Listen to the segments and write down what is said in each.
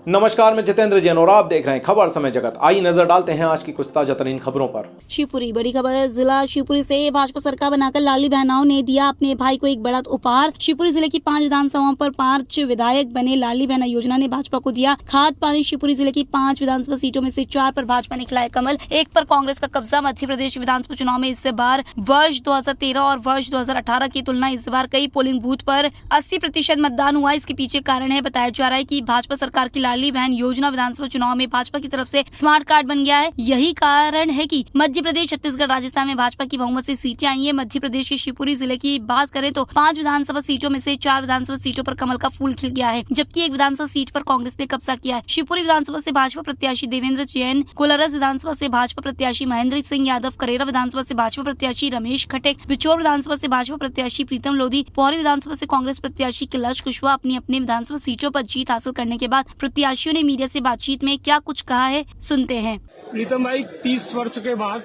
नमस्कार, मैं जितेंद्र जैन और आप देख रहे हैं खबर समय जगत। आइए नजर डालते हैं आज की कुछ ताजा तरीन खबरों पर। शिवपुरी बड़ी खबर है। जिला शिवपुरी से भाजपा सरकार बनाकर लाडली बहनाओं ने दिया अपने भाई को एक बड़ा उपहार। शिवपुरी जिले की 5 विधानसभाओं पर 5 विधायक बने लाडली बहना योजना ने भाजपा को दिया खाद पानी। शिवपुरी जिले की 5 विधानसभा सीटों में से 4 पर भाजपा ने खिलाया कमल, 1 पर कांग्रेस का कब्जा। मध्य प्रदेश विधानसभा चुनाव में इस बार वर्ष 2013 और वर्ष 2018 की तुलना इस बार कई पोलिंग बूथ पर 80% मतदान हुआ। इसके पीछे कारण है बताया जा रहा है कि भाजपा सरकार की लाडली बहन योजना विधानसभा चुनाव में भाजपा की तरफ से स्मार्ट कार्ड बन गया है। यही कारण है कि मध्य प्रदेश, छत्तीसगढ़, राजस्थान में भाजपा की बहुमत से सीटें आई है। मध्य प्रदेश के शिवपुरी जिले की बात करें तो 5 विधानसभा सीटों में से 4 विधानसभा सीटों पर कमल का फूल खिल गया है, जबकि 1 विधानसभा सीट पर कांग्रेस ने कब्जा किया है। शिवपुरी विधानसभा से भाजपा प्रत्याशी देवेंद्र जैन, कोलारस विधानसभा से भाजपा प्रत्याशी महेंद्र सिंह यादव, करेरा विधानसभा से भाजपा प्रत्याशी रमेश खटेक, बिचौर विधानसभा से भाजपा प्रत्याशी प्रीतम लोधी, पौरी विधानसभा से कांग्रेस प्रत्याशी कैलाश कुशवाहा अपनी अपनी विधानसभा सीटों पर जीत हासिल करने के बाद प्रत्याशियों ने मीडिया से बातचीत में क्या कुछ कहा है, सुनते हैं। प्रीतम भाई, 30 वर्ष के बाद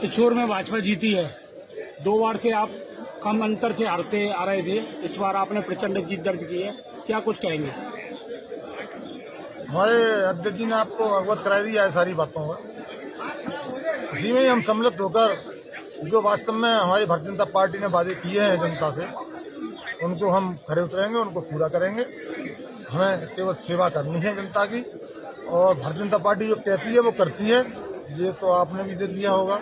पिछोर में भाजपा जीती है। 2 बार से आप कम अंतर से हारते आ रहे थे, इस बार आपने प्रचंड जीत दर्ज की है, क्या कुछ कहेंगे? हमारे अध्यक्ष जी ने आपको अवगत करा दिया है सारी बातों का। इसी में ही हम सम्मिलित होकर जो वास्तव में हमारी भारतीय जनता पार्टी ने वादे किए हैं जनता से, उनको हम खरे उतरेंगे, उनको पूरा करेंगे। हमें केवल सेवा करनी है जनता की, और भारतीय जनता पार्टी जो कहती है वो करती है। ये तो आपने भी देख लिया होगा।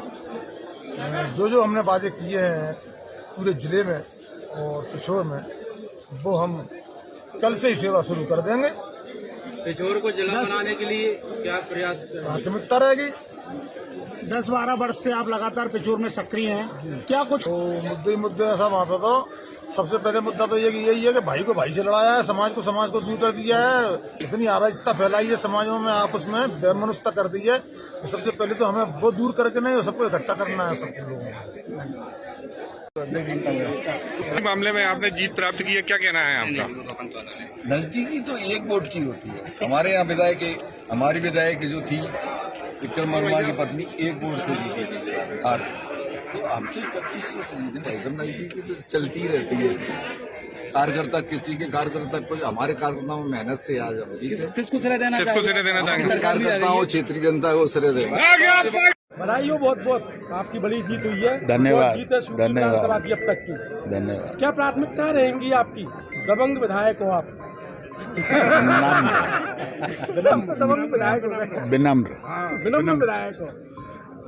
जो हमने वादे किए हैं पूरे जिले में और पिछोर में, वो हम कल से ही सेवा शुरू कर देंगे। पिछोर को जिला बनाने के लिए क्या प्रयास प्राथमिकता रहेगी? 10-12 वर्ष से आप लगातार पिछोर में सक्रिय हैं, क्या कुछ? तो मुद्दे ऐसा वहाँ पे तो सबसे पहले मुद्दा तो यही है कि भाई को भाई से लड़ाया है, समाज को दूर कर दिया है, इतनी अराजकता फैलाई है समाजों में, आपस में बेमनुष्यता कर दी है। सबसे पहले तो हमें वो दूर करके नहीं, सबको इकट्ठा करना है सबको लोगों इस मामले में आपने जीत प्राप्त की है, क्या कहना है आपका? नजदीकी तो एक वोट की होती है। हमारे यहाँ हमारी विधायक जो थी विक्रम वर्मा की पत्नी 1 वोट से जीती थी हार। तो हमसे 25 से नजदीकी तो चलती रहती है। कार्यकर्ता कुछ हमारे कार्यकर्ताओं में मेहनत से आज हम किसको श्रेय देना चाहेंगे? कार्यकर्ताओं, क्षेत्रीय जनता को श्रेय देना। बधाई हो बहुत बहुत, आपकी बड़ी जीत हुई है। धन्यवाद, जीत है विधानसभा की अब तक की। धन्यवाद। क्या प्राथमिकता रहेंगी आपकी? दबंग विधायक हो आप। दबंग विधायक हो, विनम्र विधायक हो।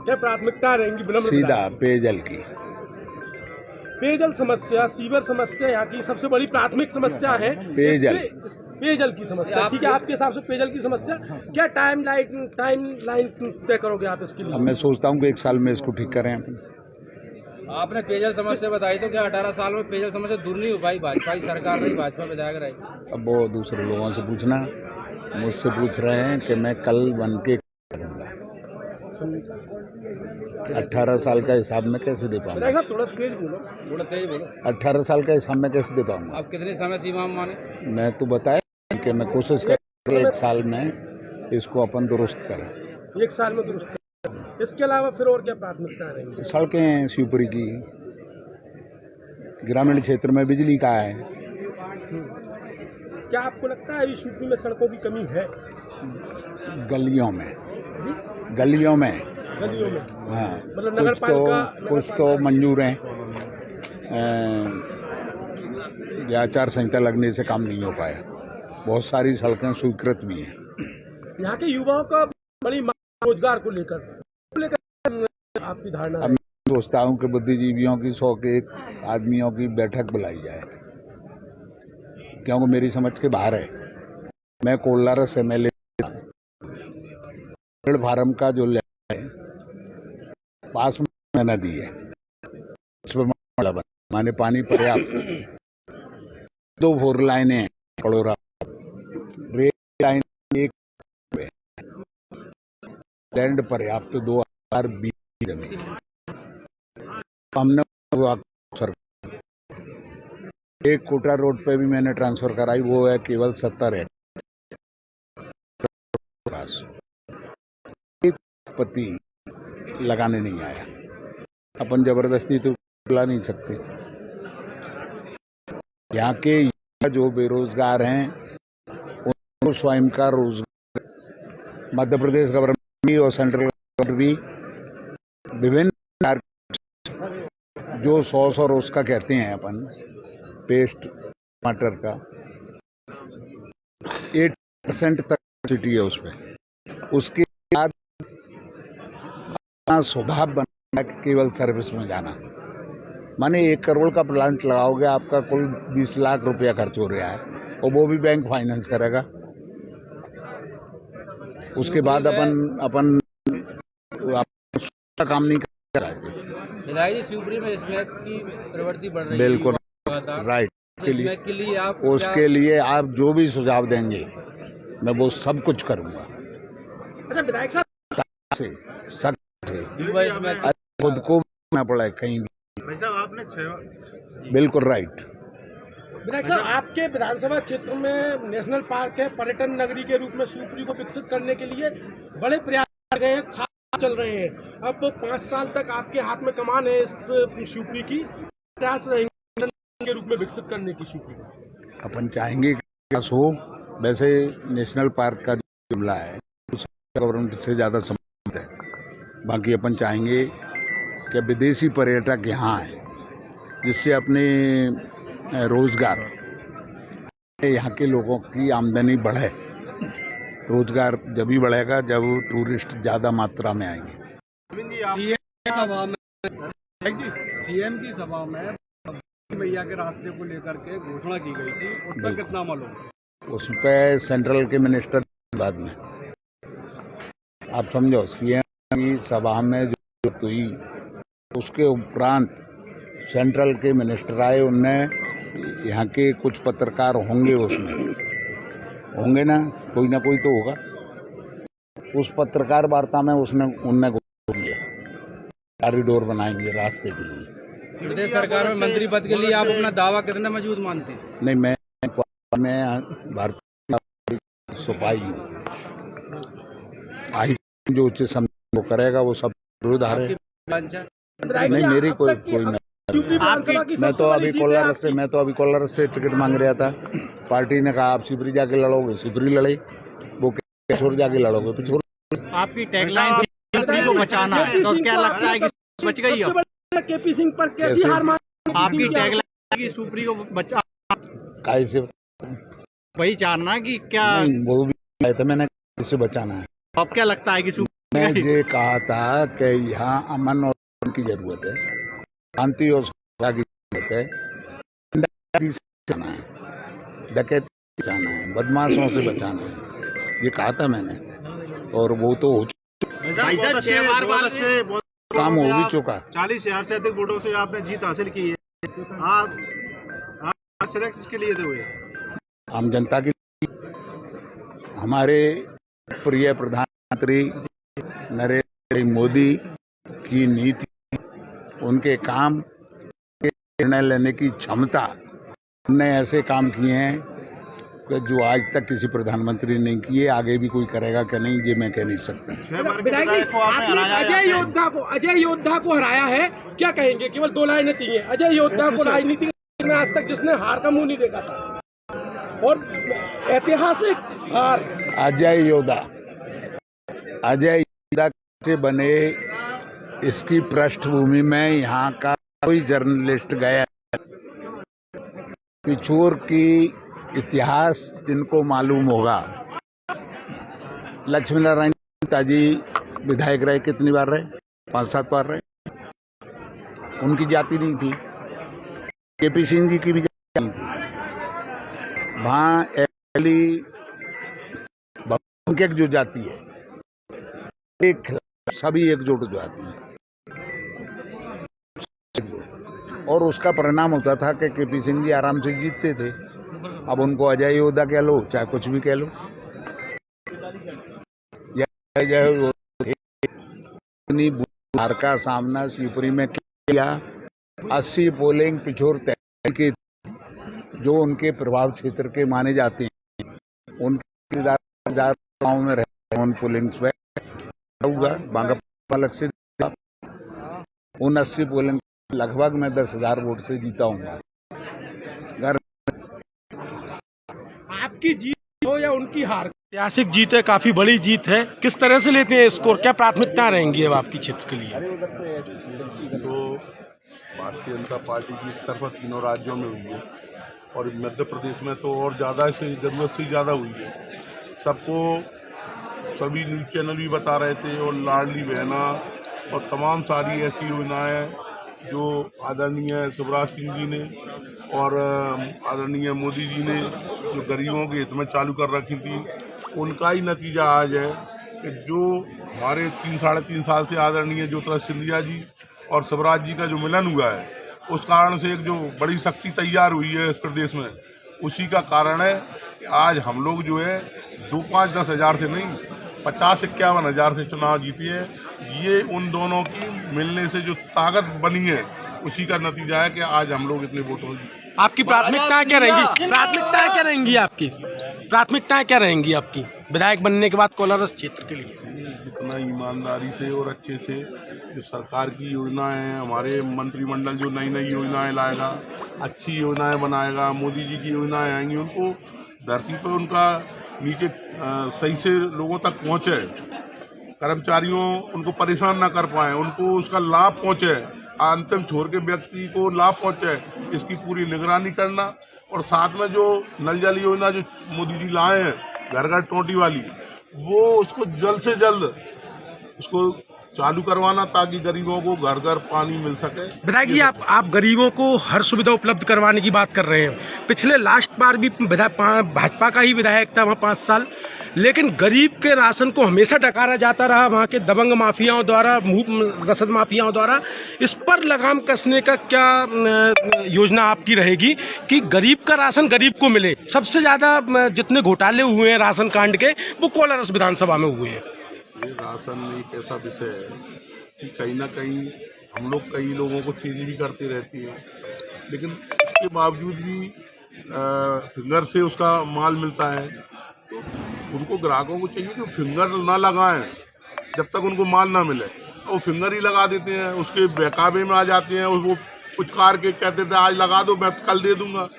क्या प्राथमिकता रहेंगी? विनम्र सीधा पेयजल की पेयजल समस्या, सीवर समस्या यहाँ की सबसे बड़ी प्राथमिक समस्या है। पेयजल की समस्या, ठीक है। आपके हिसाब से पेयजल की समस्या क्या टाइम लाइन तय करोगे आप इसके लिए? अब मैं सोचता हूँ कि 1 साल में इसको ठीक करें। आपने पेयजल समस्या बताई, तो क्या 18 साल में पेयजल समस्या दूर नहीं हो पाई? भाजपा की सरकार रही, भाजपा विधायक रही। अब वो दूसरे लोगों से पूछना, मुझसे पूछ रहे हैं कि मैं कल बन के करूँगा। 18 साल का हिसाब में कैसे दे पाऊंगा? थोड़ा तेज बोलो। 18 साल का हिसाब में कैसे दे पाऊंगा? आप कितने समय सीमा में माने? मैं तो बताया कि मैं कोशिश करूँगा 1 साल में इसको अपन दुरुस्त करें। 1 साल में दुरुस्त। इसके अलावा फिर और क्या प्राथमिकता रहेंगी? सड़कें हैं शिवपुरी की, ग्रामीण क्षेत्र में बिजली का है। क्या आपको लगता है शिवपुरी में सड़कों की कमी है? गलियों में हाँ, मतलब नगर पालिका कुछ तो मंजूर हैं, या आचार संहिता लगने से काम नहीं हो पाया। बहुत सारी सड़कें स्वीकृत भी हैं। यहाँ के युवाओं का बड़ी रोजगार को लेकर आपकी धारणा? अब मैं सोचता हूँ कि बुद्धिजीवियों की 100 के 1 आदमियों की बैठक बुलाई जाए, क्योंकि मेरी समझ के बाहर है। मैं कोलारस MLA फार्म का जो है पास में नदी है, माने पानी पर्याप्त, 2 4 लाइनें हैं, कड़ोरा रेल लाइन 1 लैंड पर्याप्त 2020 जमीन हमने सरकार 1 कोटा रोड पे भी मैंने ट्रांसफर कराई, वो है केवल 70 है। पति लगाने नहीं आया, अपन जबरदस्ती तो बुला नहीं सकते। यहाँ के जो बेरोजगार हैं को स्वयं का रोजगार मध्य प्रदेश गवर्नमेंट भी और सेंट्रल गवर्नमेंट भी विभिन्न जो सॉस और उसका कहते हैं अपन पेस्ट टमाटर का 8% तक सब्सिडी है उसमें। उसके बाद अपना स्वभाव बना कि केवल सर्विस में जाना, माने 1 करोड़ का प्लांट लगाओगे आपका कुल 20 लाख रुपया खर्च हो रहा है और वो भी बैंक फाइनेंस करेगा। उसके बाद अपन काम नहीं कर रहे। विधायक जी, शिवपुरी में स्मैक की प्रवृत्ति बढ़ रही है। बिल्कुल राइट। स्मैक के लिए आप उसके लिए आप जो भी सुझाव देंगे मैं वो सब कुछ करूंगा। अच्छा विधायक साहब, सख्त से स्मैक खुद को ना पड़े कहीं भी। बिल्कुल राइट। विधायक साहब, आपके विधानसभा क्षेत्र में नेशनल पार्क है, पर्यटन नगरी के रूप में शिवपुरी को विकसित करने के लिए बड़े प्रयास कर रहे हैं, चल रहे हैं। अब 5 साल तक आपके हाथ में कमान है इस शिवपुरी की, प्रयास रहेंगे के रूप में विकसित करने की शिवपुरी को। अपन चाहेंगे कि विकास हो। वैसे नेशनल पार्क का जो मामला है गवर्नमेंट से ज़्यादा संबंध है। बाकी अपन चाहेंगे कि विदेशी पर्यटक यहाँ आए, जिससे अपने रोजगार यहाँ के लोगों की आमदनी बढ़े। रोजगार जब भी बढ़ेगा जब टूरिस्ट ज़्यादा मात्रा में आएंगे। सीएम की सभा में मैया के रास्ते को लेकर के घोषणा की गई थी, उस पर कितना अमल होगा? उस पर सेंट्रल के मिनिस्टर बाद में आप समझो, सीएम की सभा में जो हुई उसके उपरांत सेंट्रल के मिनिस्टर आए, उनने यहाँ के कुछ पत्रकार होंगे, उसमें होंगे ना कोई तो होगा। उस पत्रकार वार्ता में उनने किया कॉरिडोर बनाएंगे रास्ते के लिए। प्रदेश सरकार में मंत्री पद के लिए आप अपना दावा कितना मजबूत मानते हैं? नहीं, मैं भारतीय सिपाही हूँ। आई जो उचित समय वो करेगा वो सब विरोध आ रहे। नहीं, मेरी कोई मैं तो अभी कोलारस से टिकट मांग रहा था। पार्टी ने कहा आप शिवपुरी जाके लड़ोगे, शिवपुरी लड़े। वो पिछोर जाके लड़ोगे, पिछोर। आपकी टैगलाइन को बचाना है, तो क्या लगता है कि बच गई हो? केपी सिंह पर कैसी हार मान? आपकी टैगलाइन की शिवपुरी को बचा कैसे वही जानना कि क्या वो भी आया था, मैंने कैसे बचाना है। अब क्या लगता है कि मैं ये कहा था कि यहाँ अमन और की जरूरत है, शांति और सुरक्षा की जरूरत है, बचाना है, डकैती बचाना है, बदमाशों से बचाना है, ये कहा था मैंने। और वो तो हो काम हो भी चुका। 40,000 से अधिक वोटों से आपने जीत हासिल की है। आप सिर्फ किसके लिए हुए? आम जनता के लिए। हमारे प्रिय प्रधानमंत्री नरेंद्र मोदी की नीति, उनके काम, निर्णय लेने की क्षमता, उनने ऐसे काम किए हैं कि जो आज तक किसी प्रधानमंत्री ने किए, आगे भी कोई करेगा कि नहीं ये मैं कह नहीं सकता। विधायक जी, आपने अजय योद्धा को हराया है, क्या कहेंगे? केवल 2 लाइनें चाहिए। अजय योद्धा को राजनीति में आज तक जिसने हार का मुंह नहीं देखा था, और ऐतिहासिक हार। अजय योद्धा से बने, इसकी पृष्ठभूमि में यहाँ का कोई जर्नलिस्ट गया, पिछोर की इतिहास जिनको मालूम होगा। लक्ष्मी नारायण जी विधायक रहे, कितनी बार रहे? 5-7 बार रहे। उनकी जाति नहीं थी। केपी सिंह जी की भी जाति नहीं थी। वहाँ एक जो जाति है, एक सभी एकजुट हो जाती है, और उसका परिणाम होता था कि केपी सिंह जी आराम से जीतते थे। अब उनको अजय योद्धा कह लो, चाहे कुछ भी कह लो, हार का सामना शिवपुरी में किया। 80 पोलिंग पिछोर तय की, जो उनके प्रभाव क्षेत्र के माने जाते हैं, उनके गाँव में रहते हैं। उन पोलिंग्स में बांगा अलग से उन 80 पोलिंग लगभग मैं 10,000 वोट से जीता हूँ। आपकी जीत हो या उनकी हार? ऐतिहासिक जीत है, काफी बड़ी जीत है, किस तरह से लेते हैं इसको? क्या प्राथमिकता रहेंगी अब आपकी क्षेत्र के लिए? तो भारतीय जनता पार्टी की तरफ तीनों राज्यों में हुई है और मध्य प्रदेश में तो और ज़्यादा से ज़रूरत से ज़्यादा हुई है। सबको सभी न्यूज़ चैनल भी बता रहे थे और लाडली बहना और तमाम सारी ऐसी योजनाएं जो आदरणीय शिवराज सिंह जी ने और आदरणीय मोदी जी ने जो गरीबों के हित में चालू कर रखी थी, उनका ही नतीजा आज है कि जो हमारे 3-3.5 साल से आदरणीय ज्योतिरादित्य सिंधिया जी और शिवराज जी का जो मिलन हुआ है, उस कारण से एक जो बड़ी शक्ति तैयार हुई है इस प्रदेश में, उसी का कारण है कि आज हम लोग जो है 2-5-10 हज़ार से नहीं 50-51 हज़ार से चुनाव जीते हैं। ये उन दोनों की मिलने से जो ताकत बनी है, उसी का नतीजा है कि आज हम लोग इतने वोटों की। आपकी प्राथमिकताएं क्या रहेंगी? प्राथमिकताएं क्या रहेंगी आपकी? प्राथमिकताएं क्या रहेंगी आपकी विधायक बनने के बाद कोलारस क्षेत्र के लिए? जितना ईमानदारी से और अच्छे से जो सरकार की योजनाएं हैं, हमारे मंत्रिमंडल जो नई नई योजनाएं लाएगा, अच्छी योजनाएं बनाएगा, मोदी जी की योजनाएं आएंगी, उनको धरती पर उनका नीचे सही से लोगों तक पहुंचे, कर्मचारियों उनको परेशान ना कर पाए, उनको उसका लाभ पहुंचे, अंतिम छोर के व्यक्ति को लाभ पहुंचे, इसकी पूरी निगरानी करना। और साथ में जो नल जल योजना जो मोदी जी लाए हैं, घर घर टोटी वाली, वो उसको जल्द से जल्द उसको चालू करवाना ताकि गरीबों को घर घर पानी मिल सके। विधायक जी, आप गरीबों को हर सुविधा उपलब्ध करवाने की बात कर रहे हैं। पिछले लास्ट बार भी भाजपा का ही विधायक था वहाँ 5 साल, लेकिन गरीब के राशन को हमेशा डकारा जाता रहा वहाँ के दबंग माफियाओं द्वारा, रसद माफियाओं द्वारा। इस पर लगाम कसने का क्या योजना आपकी रहेगी कि गरीब का राशन गरीब को मिले? सबसे ज़्यादा जितने घोटाले हुए हैं राशन कांड के, वो कोलारस विधानसभा में हुए हैं। ये राशन एक ऐसा विषय है कि कहीं ना कहीं हम लोग कई लोगों को चीज़ भी करती रहती है, लेकिन उसके बावजूद भी फिंगर से उसका माल मिलता है। तो उनको ग्राहकों को चाहिए कि फिंगर ना लगाएं जब तक उनको माल ना मिले। वो फिंगर ही लगा देते हैं, उसके बहकावे में आ जाते हैं, वो पुचकार के कहते थे आज लगा दो, मैं कल दे दूंगा।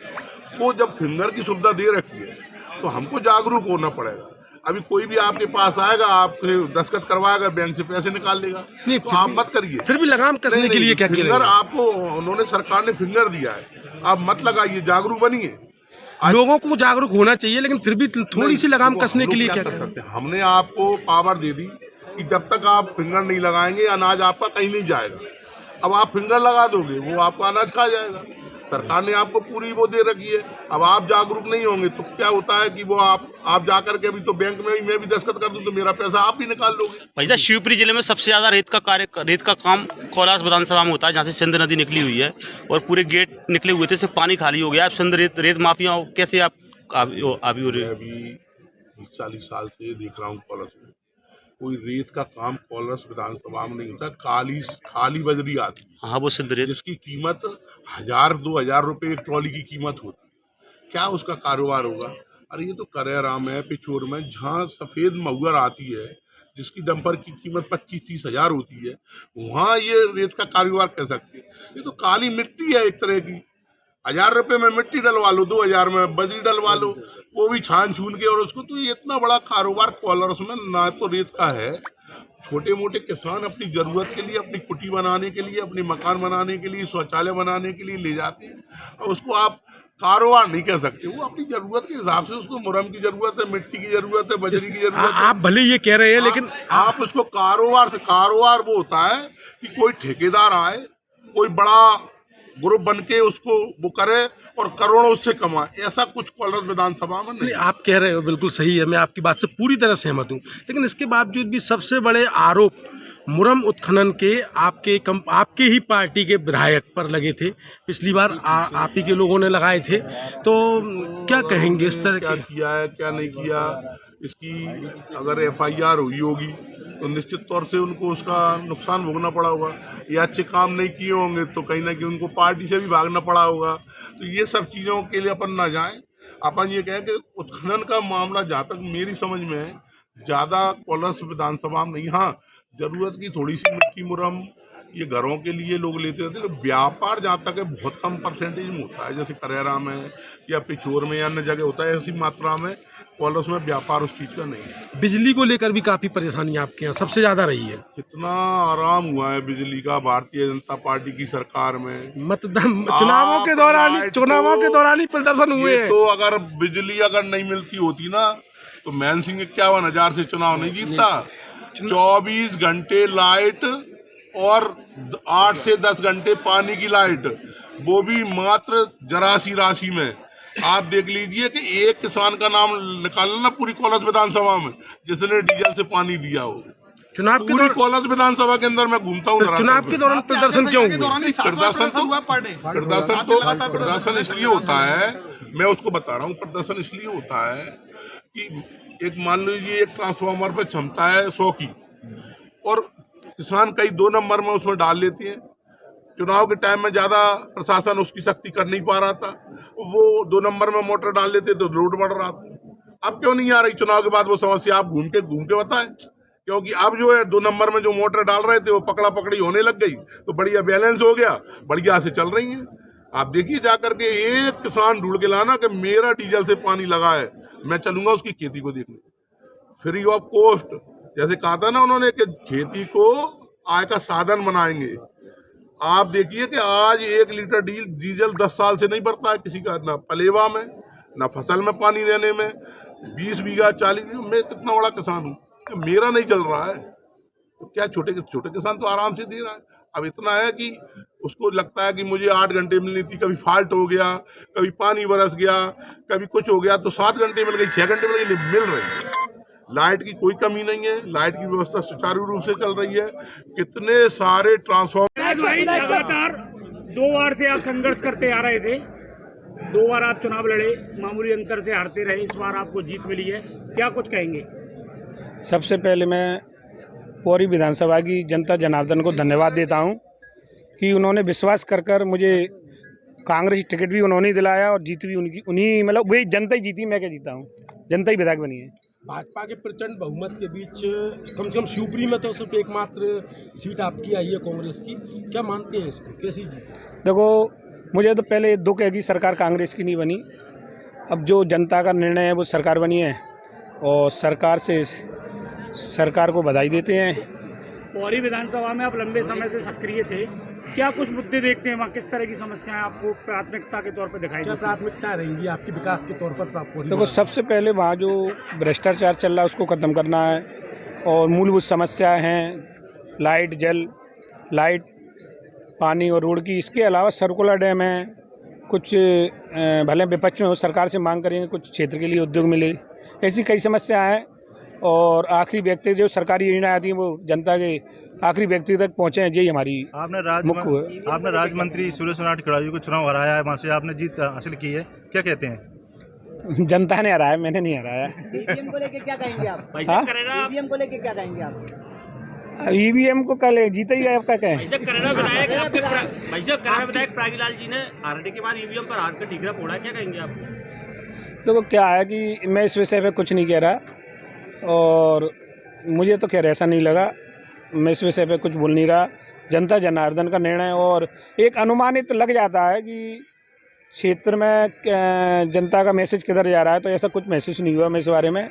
वो जब फिंगर की सुविधा दे रखी है तो हमको जागरूक होना पड़ेगा। अभी कोई भी आपके पास आएगा, आपके दस्तखत करवाएगा, बैंक से पैसे निकाल लेगा, नहीं तो आप मत करिए। फिर भी लगाम कसने के लिए क्या किया? फिंगर आपको उन्होंने, सरकार ने फिंगर दिया है, आप मत लगाइए, जागरूक बनिए। लोगों को जागरूक होना चाहिए, लेकिन फिर भी थोड़ी सी लगाम कसने के लिए क्या कर सकते हैं? हमने आपको पावर दे दी कि जब तक आप फिंगर नहीं लगाएंगे अनाज आपका कहीं नहीं जाएगा। अब आप फिंगर लगा दोगे, वो आपका अनाज खा जाएगा। सरकार ने आपको पूरी वो दे रखी है। अब आप जागरूक नहीं होंगे तो क्या होता है कि वो आप जाकर के अभी तो बैंक में मैं भी दस्तखत कर दूं तो मेरा पैसा आप ही निकाल लोगे। भाई शिवपुरी जिले में सबसे ज्यादा रेत का काम कोलारस विधानसभा में होता है, जहाँ से सिंध नदी निकली हुई है और पूरे गेट निकले हुए थे, सिर्फ पानी खाली हो गया। अब सिंध रेत माफिया कैसे आप अभी हो रही है? अभी 40 साल से देख रहा हूँ कोलारस में कोई रेत का काम कोलारस विधानसभा में नहीं होता। खाली बजरी आती है, हाँ वो सिंध रेत, जिसकी कीमत 1000-2000 रुपए एक ट्रॉली की कीमत होती है। क्या उसका कारोबार होगा? अरे ये तो करेराम है पिछोर में, जहाँ सफेद महुअर आती है जिसकी डंपर की कीमत 25-30 हज़ार होती है, वहाँ ये रेत का कारोबार कर सकते हैं। ये तो काली मिट्टी है एक तरह की। 1000 रुपए में मिट्टी डलवा लो, 2000 में बजरी डलवा लो, वो भी छान छून के, और उसको तो ये इतना बड़ा कारोबार कोलारस में ना तो रेत का है। छोटे मोटे किसान अपनी जरूरत के लिए, अपनी कुटी बनाने के लिए, अपने मकान बनाने के लिए, शौचालय बनाने के लिए ले जाते हैं, और उसको आप कारोबार नहीं कह सकते। वो अपनी जरूरत के हिसाब से, उसको मुरम की जरूरत है, मिट्टी की जरूरत है, बजरी की जरूरत है। आप भले ये कह रहे हैं, लेकिन आप उसको कारोबार वो होता है कि कोई ठेकेदार आए, कोई बड़ा ग्रुप बन के उसको वो करे और करोड़ों उससे कमाए, ऐसा कुछ कोलारस विधानसभा में नहीं। आप कह रहे हो बिल्कुल सही है, मैं आपकी बात से पूरी तरह सहमत हूँ, लेकिन इसके बावजूद भी सबसे बड़े आरोप मुरम उत्खनन के आपके ही पार्टी के विधायक पर लगे थे। पिछली बार आप ही के लोगों ने लगाए थे, तो क्या कहेंगे इस तरह? क्या किया है क्या नहीं किया, इसकी अगर FIR हुई होगी तो निश्चित तौर से उनको उसका नुकसान भोगना पड़ा होगा, या अच्छे काम नहीं किए होंगे तो कहीं ना कहीं उनको पार्टी से भी भागना पड़ा होगा। तो ये सब चीज़ों के लिए अपन ना जाएं। अपन ये कहें कि उत्खनन का मामला जहाँ तक मेरी समझ में है, ज़्यादा कोलारस विधानसभा में नहीं। हाँ, जरूरत की थोड़ी सी मिट्टी मुरम ये घरों के लिए लोग लेते रहते हैं। व्यापार जहाँ तक है बहुत कम परसेंटेज में होता है, जैसे करेरा में या पिछोर में या अन्य जगह होता है, ऐसी मात्रा में कॉलेज में व्यापार उस चीज का नहीं है। बिजली को लेकर भी काफी परेशानी आपके यहाँ सबसे ज्यादा रही है। कितना आराम हुआ है बिजली का भारतीय जनता पार्टी की सरकार में। मतदान चुनावों के दौरान ही प्रदर्शन हुए हैं। तो अगर बिजली अगर नहीं मिलती होती ना तो मान सिंह 51,000 से चुनाव नहीं जीतता। 24 घंटे लाइट और 8 से 10 घंटे पानी की लाइट, वो भी मात्र जरा सी राशि में। आप देख लीजिए कि एक किसान का नाम निकालना ना पूरी कॉलेज विधानसभा में जिसने डीजल से पानी दिया हो। चुनाव पूरी कॉलेज विधानसभा के अंदर मैं घूमता हूँ। चुनाव के दौरान प्रदर्शन क्यों हुआ? प्रदर्शन इसलिए होता है, मैं उसको बता रहा हूँ, प्रदर्शन इसलिए होता है कि एक मान लीजिए एक ट्रांसफार्मर पे क्षमता है 100 की और किसान कई 2 नंबर में उसमें डाल लेते हैं। चुनाव के टाइम में ज्यादा प्रशासन उसकी सख्ती कर नहीं पा रहा था, वो 2 नंबर में मोटर डाल लेते तो लोड बढ़ रहा था। अब क्यों नहीं आ रही चुनाव के बाद वो समस्या? आप घूम के बताएं। क्योंकि अब जो है 2 नंबर में जो मोटर डाल रहे थे वो पकड़ा पकड़ी होने लग गई, तो बढ़िया बैलेंस हो गया, बढ़िया से चल रही है। आप देखिए जाकर के एक किसान ढूंढ के लाना कि मेरा डीजल से पानी लगा है, मैं चलूंगा उसकी खेती को देखने, फ्री ऑफ कॉस्ट। जैसे कहा था ना उन्होंने कि खेती को आय का साधन बनाएंगे। आप देखिए कि आज 1 लीटर डीजल 10 साल से नहीं बढ़ता है किसी का, ना पलेवा में ना फसल में पानी देने में। 20 बीघा 40 बीघा, मैं कितना बड़ा किसान हूँ, मेरा नहीं चल रहा है तो क्या छोटे किसान तो आराम से दे रहा है। अब इतना है कि उसको लगता है कि मुझे 8 घंटे मिलनी थी, कभी फॉल्ट हो गया, कभी पानी बरस गया, कभी कुछ हो गया तो 7 घंटे मिल गई, 6 घंटे मिल रही है। लाइट की कोई कमी नहीं है, लाइट की व्यवस्था सुचारू रूप से चल रही है। कितने सारे ट्रांसफार्मर। लगातार 2 बार से आप संघर्ष करते आ रहे थे, 2 बार आप चुनाव लड़े, मामूली अंतर से हारते रहे, इस बार आपको जीत मिली है, क्या कुछ कहेंगे? सबसे पहले मैं पौरी विधानसभा की जनता जनार्दन को धन्यवाद देता हूं कि उन्होंने विश्वास कर मुझे कांग्रेस टिकट भी उन्होंने दिलाया और जीत भी उन्हीं मतलब वही जनता ही जीती, मैं क्या जीता हूं, जनता ही विधायक बनी है। भाजपा के प्रचंड बहुमत के बीच कम से कम शिवपुरी में तो सिर्फ एकमात्र सीट आपकी आई है कांग्रेस की, क्या मानते हैं इसको, कैसी जीत? देखो, मुझे तो पहले दुख है कि सरकार कांग्रेस की नहीं बनी। अब जो जनता का निर्णय है वो सरकार बनी है और सरकार को बधाई देते हैं। पौरी विधानसभा में आप लंबे समय से सक्रिय थे, क्या कुछ मुद्दे देखते हैं वहाँ, किस तरह की समस्याएं आपको प्राथमिकता के तौर पर दिखाई देती हैं? क्या प्राथमिकता रहेंगी आपके विकास के तौर पर? देखो, सबसे पहले वहाँ जो भ्रष्टाचार चल रहा है उसको खत्म करना है और मूलभूत समस्याएं हैं लाइट, पानी और रोड की। इसके अलावा सर्कुलर डैम है, कुछ भले विपक्ष में हो, सरकार से मांग करेंगे कुछ क्षेत्र के लिए उद्योग मिले, ऐसी कई समस्याएं हैं। और आखिरी व्यक्ति जो सरकारी योजनाएं आती हैं वो जनता के आखिरी व्यक्ति तक पहुंचे हैं, यही हमारी आपने राज्य मंत्री सुरेश खिड़ारी को चुनाव हराया है, वहाँ से आपने जीत हासिल की है, क्या कहते हैं? जनता ने हराया, मैंने नहीं हराया। ईवीएम को लेकर क्या कहेंगे आप? ईवीएम को लेकर क्या कहेंगे आप? ईवीएम को कल जीता ही है, आपका क्या है? करेरा विधायक प्रागीलाल जी ने आरडी के बाद ईवीएम पर हाथ का ठीकरा फोड़ा, क्या कहेंगे आप? देखो, क्या है कि मैं इस विषय पे कुछ नहीं कह रहा और मुझे तो खैर ऐसा नहीं लगा, मैं इस विषय पे कुछ बोल नहीं रहा। जनता जनार्दन का निर्णय, और एक अनुमानित लग जाता है कि क्षेत्र में जनता का मैसेज किधर जा रहा है, तो ऐसा कुछ मैसेज नहीं हुआ। मैं इस बारे में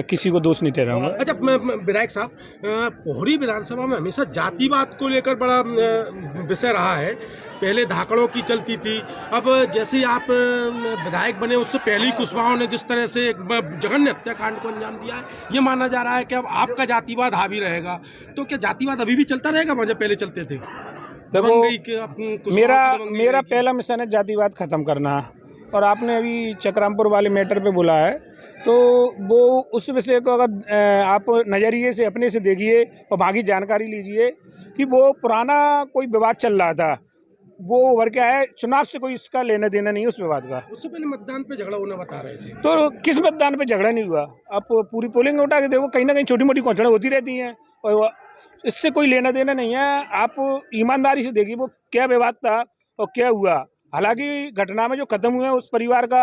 किसी को दोष नहीं ठहराऊंगा। अच्छा, विधायक साहब, पौरी विधानसभा में हमेशा जातिवाद को लेकर बड़ा विषय रहा है। पहले धाकड़ों की चलती थी, अब जैसे आप विधायक बने उससे पहले ही कुशवाहा ने जिस तरह से एक जघन्य हत्याकांड को अंजाम दिया है, ये माना जा रहा है कि अब आपका जातिवाद हावी रहेगा। तो क्या जातिवाद अभी भी चलता रहेगा वहाँ जब पहले चलते थे? देखो, मेरा पहला मिशन है जातिवाद खत्म करना, और आपने अभी चक्रामपुर वाले मैटर पे बोला है, तो वो उस विषय को अगर आप नज़रिए से अपने से देखिए और बाकी जानकारी लीजिए कि वो पुराना कोई विवाद चल रहा था, वो ओवर क्या है, चुनाव से कोई इसका लेना देना नहीं है उस विवाद का। उससे पहले मतदान पे झगड़ा होना बता रहे थे, तो किस मतदान पे झगड़ा नहीं हुआ? आप पूरी पोलिंग उठा के देखो, कहीं ना कहीं छोटी मोटी घोषणाएं होती रहती हैं और इससे कोई लेना देना नहीं है। आप ईमानदारी से देखिए वो क्या विवाद था और क्या हुआ। हालांकि घटना में जो खत्म हुए उस परिवार का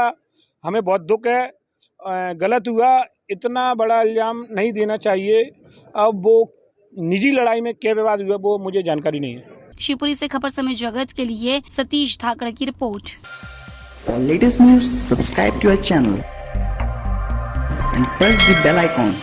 हमें बहुत दुख है, गलत हुआ, इतना बड़ा इल्ज़ाम नहीं देना चाहिए। अब वो निजी लड़ाई में क्या विवाद हुआ वो मुझे जानकारी नहीं है। शिवपुरी से खबर समय जगत के लिए सतीश ठाकरे की report. For latest news, subscribe to our channel and press the bell icon.